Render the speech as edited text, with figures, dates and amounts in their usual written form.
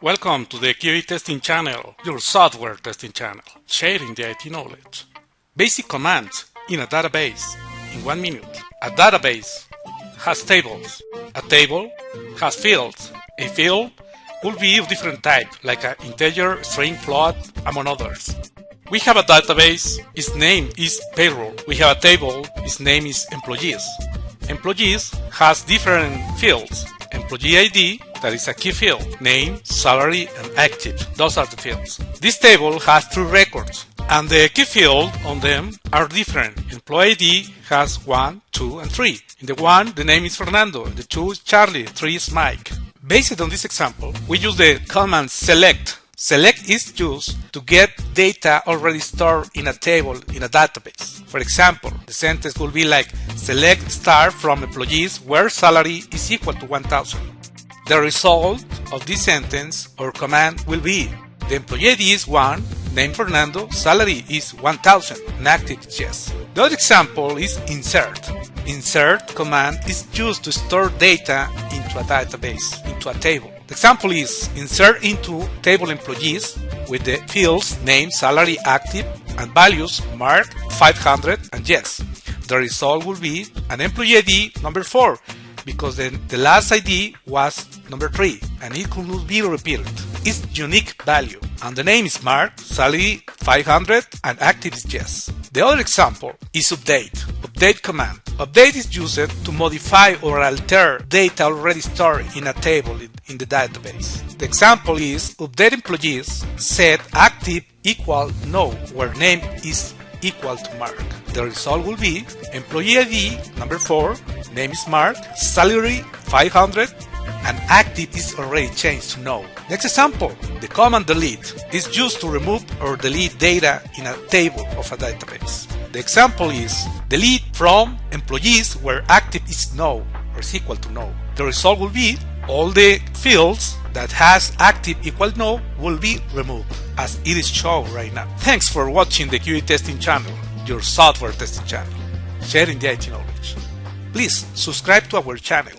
Welcome to the QA testing channel, your software testing channel, sharing the IT knowledge. Basic commands in a database in 1 minute. A database has tables. A table has fields. A field will be of different type, like an integer, string, float, among others. We have a database, its name is payroll. We have a table, its name is employees. Employees has different fields. Employee ID, that is a key field, name, salary, and active. Those are the fields. This table has 3 records, and the key field on them are different. Employee ID has 1, 2, and 3. In the 1, the name is Fernando, in the 2 is Charlie, 3 is Mike. Based on this example, we use the command select. Select is used to get data already stored in a table in a database. For example, the sentence will be like select star from employees where salary is equal to 1,000. The result of this sentence or command will be the employee ID is 1, name Fernando, salary is 1,000, and active is yes. The other example is insert. Insert command is used to store data into a database, into a table. The example is insert into table employees with the fields name, salary, active, and values marked 500 and yes. The result will be an employee ID number 4 because the last ID was number 3 and it could be repeated. It's unique value and the name is marked, salary 500 and active is yes. The other example is update. Update command. Update is used to modify or alter data already stored in a table in the database. The example is update employees set active equal no, where name is equal to Mark. The result will be employee ID number 4, name is Mark, salary 500, and active is already changed to no. Next example, the command delete is used to remove or delete data in a table of a database. The example is delete from employees where active is no or is equal to no. The result will be all the fields that has active equal no will be removed as it is shown right now. Thanks for watching the QA testing channel, your software testing channel, sharing the IT knowledge. Please subscribe to our channel.